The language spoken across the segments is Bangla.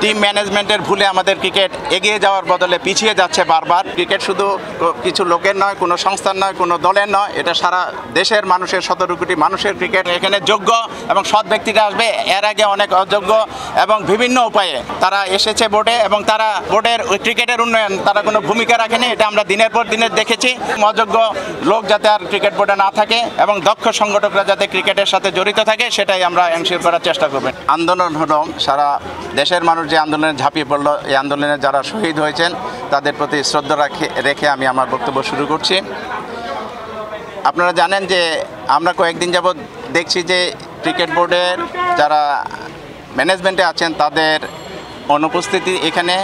টিম ম্যানেজমেন্টের ভুলে আমাদের ক্রিকেট এগিয়ে যাওয়ার বদলে পিছিয়ে যাচ্ছে বারবার। ক্রিকেট শুধু কিছু লোকের নয়, কোনো সংস্থার নয়, কোনো দলের নয়, এটা সারা দেশের মানুষের 17 কোটি মানুষের ক্রিকেট। এখানে যোগ্য এবং সৎ ব্যক্তিরা আসবে, এর আগে অনেক অযোগ্য এবং বিভিন্ন উপায়ে তারা এসেছে বোর্ডে এবং তারা বোর্ডের ক্রিকেটের উন্নয়ন তারা কোনো ভূমিকা রাখেনি। এটা আমরা দিনের পর দিনের দেখেছি। অযোগ্য লোক যাতে আর ক্রিকেট বোর্ডে না থাকে এবং দক্ষ সংগঠকরা যাতে ক্রিকেটের সাথে জড়িত থাকে সেটাই আমরা এনশিওর করার চেষ্টা করবেন। আন্দোলন হলো সারা দেশের মানুষ যে আন্দোলনে ঝাঁপিয়ে পড়লো, এই আন্দোলনে যারা শহীদ হয়েছেন তাদের প্রতি শ্রদ্ধা রেখে আমি আমার বক্তব্য শুরু করছি। আপনারা জানেন যে আমরা কয়েকদিন যাবৎ দেখছি যে ক্রিকেট বোর্ডের যারা ম্যানেজমেন্টে আছেন তাদের অনুপস্থিতি এখানে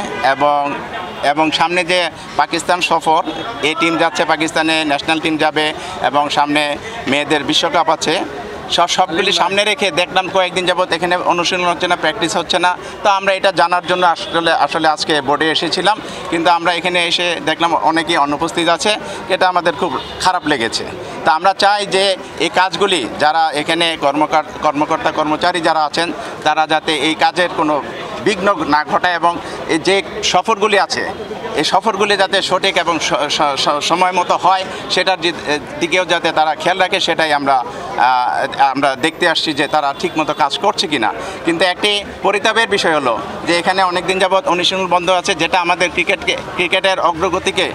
এবং সামনে যে পাকিস্তান সফর, এই টিম যাচ্ছে পাকিস্তানে, ন্যাশনাল টিম যাবে এবং সামনে মেয়েদের বিশ্বকাপ আছে, সবগুলি সামনে রেখে দেখলাম কয়েকদিন যাবৎ এখানে অনুশীলন হচ্ছে না, প্র্যাকটিস হচ্ছে না। তো আমরা এটা জানার জন্য আসলে আজকে বোর্ডে এসেছিলাম, কিন্তু আমরা এখানে এসে দেখলাম অনেকেই অনুপস্থিত আছে। এটা আমাদের খুব খারাপ লেগেছে। তা আমরা চাই যে এই কাজগুলি যারা এখানে কর্মকর্তা কর্মচারী যারা আছেন তারা যাতে এই কাজের কোনো বিঘ্ন না ঘটায় এবং এই যে সফরগুলি আছে এই সফরগুলি যাতে সঠিক এবং সময় মতো হয় সেটার দিকেও যাতে তারা খেয়াল রাখে, সেটাই আমরা দেখতে আসছি যে তারা ঠিকমতো কাজ করছে কিনা। কিন্তু একটি পরিতাপের বিষয় হলো যে এখানে অনেক দিন যাবৎ অনুশীলন বন্ধ আছে, যেটা আমাদের ক্রিকেটের অগ্রগতিকে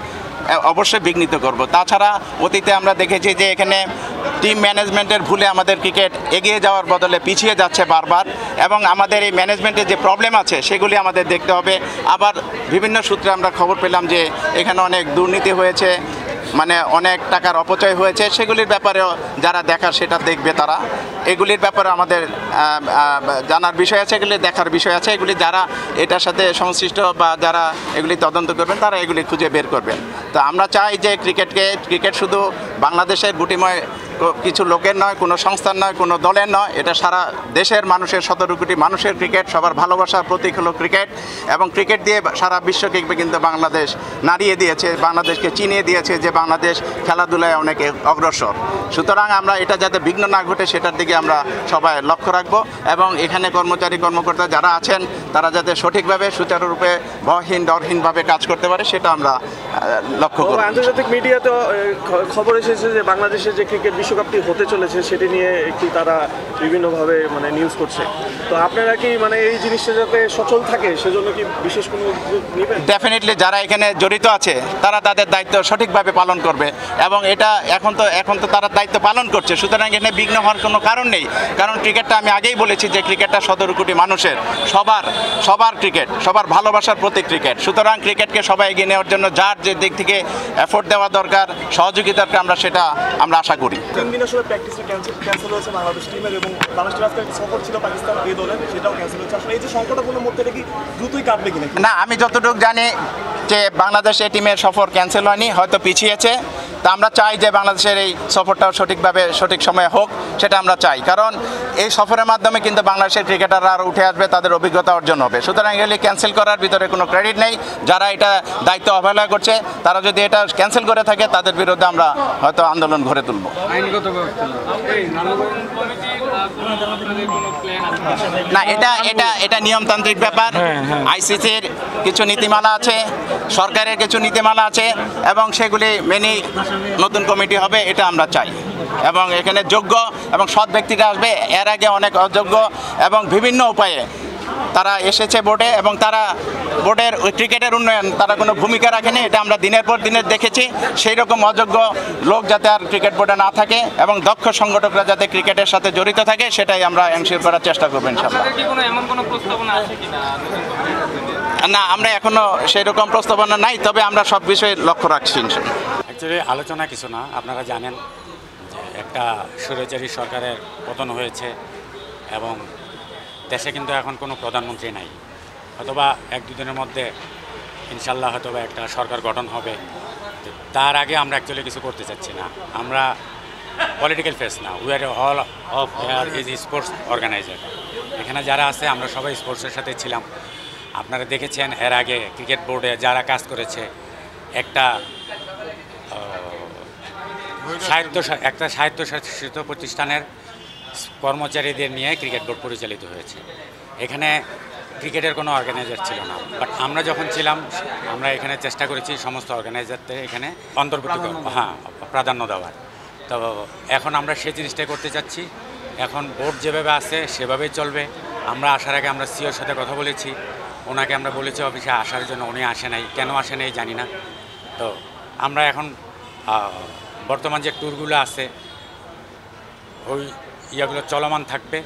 অবশ্যই বিঘ্নিত করব। তাছাড়া অতীতে আমরা দেখেছি যে এখানে টিম ম্যানেজমেন্টের ভুলে আমাদের ক্রিকেট এগিয়ে যাওয়ার বদলে পিছিয়ে যাচ্ছে বারবার এবং আমাদের এই ম্যানেজমেন্টের যে প্রবলেম আছে সেগুলি আমাদের দেখতে হবে। আবার বিভিন্ন সূত্রে আমরা খবর পেলাম যে এখানে অনেক দুর্নীতি হয়েছে, মানে অনেক টাকার অপচয় হয়েছে। সেগুলির ব্যাপারেও যারা দেখার সেটা দেখবে, তারা এগুলির ব্যাপারে আমাদের জানার বিষয় আছে, এগুলি দেখার বিষয় আছে। এগুলি যারা এটার সাথে সংশ্লিষ্ট বা যারা এগুলি তদন্ত করবেন তারা এগুলি খুঁজে বের করবেন। তো আমরা চাই যে ক্রিকেট শুধু বাংলাদেশের গুটিময় কিছু লোকের নয়, কোনো সংস্থার নয়, কোনো দলের নয়, এটা সারা দেশের মানুষের 17 কোটি মানুষের ক্রিকেট। সবার ভালোবাসার প্রতীক হলো ক্রিকেট এবং ক্রিকেট দিয়ে সারা বিশ্বকে কিন্তু বাংলাদেশ নাড়িয়ে দিয়েছে, বাংলাদেশকে চিনিয়ে দিয়েছে যে বাংলাদেশ খেলাধুলায় অনেক অগ্রসর। সুতরাং আমরা এটা যাতে বিঘ্ন না ঘটে সেটার দিকে আমরা সবাই লক্ষ্য রাখবো এবং এখানে কর্মকর্তা যারা আছেন তারা যাতে সঠিকভাবে সুচারুরূপে ভয়হীন ডরহীনভাবে কাজ করতে পারে সেটা আমরা লক্ষ্য করব। আন্তর্জাতিক মিডিয়াতে খবর এসেছে যে বাংলাদেশের যে ক্রিকেট বিশ্বকাপটি হতে চলেছে সেটি নিয়ে একটি তারা বিভিন্নভাবে নিউজ করছে। তো আপনারা কি এই জিনিসটা যাতে সচল থাকে সেজন্য কি বিশেষ কোনো উদ্যোগ নেবেন? ডেফিনেটলি যারা এখানে জড়িত আছে তারা তাদের দায়িত্ব সঠিকভাবে পালন করবে এবং এটা এখন তো তারা দায়িত্ব পালন করছে। সুতরাং এখানে বিঘ্ন হওয়ার কোনো কারণ নেই, কারণ ক্রিকেটটা আমি আগেই বলেছি যে ক্রিকেটটা 17 কোটি মানুষের সবার ক্রিকেট, সবার ভালোবাসার প্রতীক ক্রিকেট। সুতরাং ক্রিকেটকে সবাই এগিয়ে নেওয়ার জন্য যার যে দিক থেকে এফোর্ট দেওয়া দরকার, সহযোগিতা দরকার, আমরা আশা করি। 3 দিন আসলে প্র্যাকটিসটা ক্যান্সেল হয়েছে বাংলাদেশ টিমের এবং বাংলাদেশ টিমের সফর ছিল পাকিস্তান এই দলের, সেটাও ক্যান্সেল হয়েছে। আসলে এই যে সংকটপূর্ণ মধ্যে কি দ্রুতই কাটবে কিনা? না, আমি যতটুকু জানি যে বাংলাদেশের টিমের সফর ক্যান্সেল হয়নি, হয়তো পিছিয়েছে। তা আমরা চাই যে বাংলাদেশের এই সফরটাও সঠিকভাবে সঠিক সময়ে হোক, সেটা আমরা চাই। কারণ এই সফরের মাধ্যমে কিন্তু বাংলাদেশের ক্রিকেটাররা আরও উঠে আসবে, তাদের অভিজ্ঞতা অর্জন হবে। সুতরাং এগুলি ক্যান্সেল করার ভিতরে কোনো ক্রেডিট নেই। যারা এটা দায়িত্ব অবহেলা করছে তারা যদি এটা ক্যান্সেল করে থাকে তাদের বিরুদ্ধে আমরা হয়তো আন্দোলন গড়ে তুলব। না, এটা নিয়মতান্ত্রিক ব্যাপার। আইসিসির কিছু নীতিমালা আছে, সরকারের কিছু নীতিমালা আছে এবং সেগুলি মেনেই নতুন কমিটি হবে, এটা আমরা চাই। এবং এখানে যোগ্য এবং সৎ ব্যক্তিরা আসবে, এর আগে অনেক অযোগ্য এবং বিভিন্ন উপায়ে তারা এসেছে বোর্ডে এবং তারা বোর্ডের ক্রিকেটের উন্নয়ন তারা কোনো ভূমিকা রাখেনি। এটা আমরা দিনের পর দিনের দেখেছি। সেই রকম অযোগ্য লোক যাতে আর ক্রিকেট বোর্ডে না থাকে এবং দক্ষ সংগঠকরা যাতে ক্রিকেটের সাথে জড়িত থাকে সেটাই আমরা এনশিওর করার চেষ্টা করবো ইনশাআল্লাহ। না, আমরা এখনও সেই রকম প্রস্তাবনা নাই, তবে আমরা সব বিষয়ে লক্ষ্য রাখছি ইনশাআল্লাহ। অ্যাকচুয়ালি আলোচনা কিছু না, আপনারা জানেন যে একটা স্বৈরাচারী সরকারের পতন হয়েছে এবং দেশে কিন্তু এখন কোনো প্রধানমন্ত্রী নাই। অথবা 1-2 দিনের মধ্যে ইনশাল্লাহ হয়তোবা একটা সরকার গঠন হবে। তার আগে আমরা অ্যাকচুয়ালি কিছু করতে চাচ্ছি না। আমরা পলিটিক্যাল ফেস না, we are all of us sports organiser. এখানে যারা আছে আমরা সবাই স্পোর্টসের সাথে ছিলাম। আপনারা দেখেছেন এর আগে ক্রিকেট বোর্ডে যারা কাজ করেছে, একটা স্বায়ত্তশাসিত প্রতিষ্ঠানের কর্মচারীদের নিয়ে ক্রিকেট বোর্ড পরিচালিত হয়েছে। এখানে ক্রিকেটের কোনো অর্গানাইজার ছিল না, বাট আমরা যখন ছিলাম আমরা এখানে চেষ্টা করেছি সমস্ত অর্গানাইজারদের এখানে অন্তর্ভুক্ত প্রাধান্য দেওয়ার। তো এখন আমরা সেই জিনিসটাই করতে চাচ্ছি। এখন বোর্ড যেভাবে আছে সেভাবেই চলবে। আমরা আসার আগে আমরা সিওর সাথে কথা বলেছি, ওনাকে আমরা বলেছি অফিসে আসার জন্য, উনি আসে নাই, কেন আসে নাই জানি না। তো আমরা এখন বর্তমান যে ট্যুরগুলো আছে ওই ইয়েগুলো চলমান থাকবে।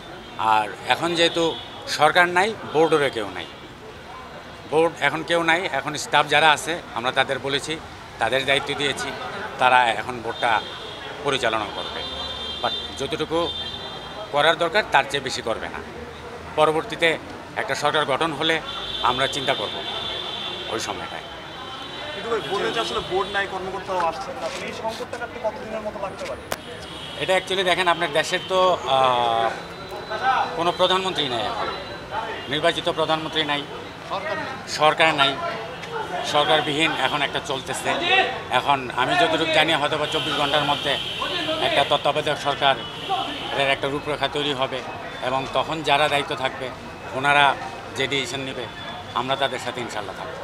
আর এখন যেহেতু সরকার নাই, বোর্ডেরও কেউ নাই, বোর্ড এখন কেউ নাই, এখন স্টাফ যারা আছে আমরা তাদের বলেছি, তাদের দায়িত্ব দিয়েছি, তারা এখন বোর্ডটা পরিচালনা করবে। বাট যতটুকু করার দরকার তার চেয়ে বেশি করবে না। পরবর্তীতে একটা সরকার গঠন হলে আমরা চিন্তা করব ওই সময়টায়। কিন্তু ভাই বোর্ডে যে আসলে বোর্ড নাই, কর্মকর্তাও আসছেন না, এই সংকটটা কাটতে কতদিনের মতো লাগতে পারে? এটা অ্যাকচুয়ালি দেখেন, আপনার দেশের তো কোনো প্রধানমন্ত্রী নাই, এখন নির্বাচিত প্রধানমন্ত্রী নাই, সরকার নাই, সরকারবিহীন এখন একটা চলতেছে। এখন আমি যতটুকু জানি হয়তো বা 24 ঘন্টার মধ্যে একটা তত্ত্বাবধায়ক সরকারের একটা রূপরেখা তৈরি হবে, এবং তখন যারা দায়িত্ব থাকবে ওনারা যে ডিসিশন নেবে আমরা তাদের সাথে ইনশাল্লাহ থাকবো।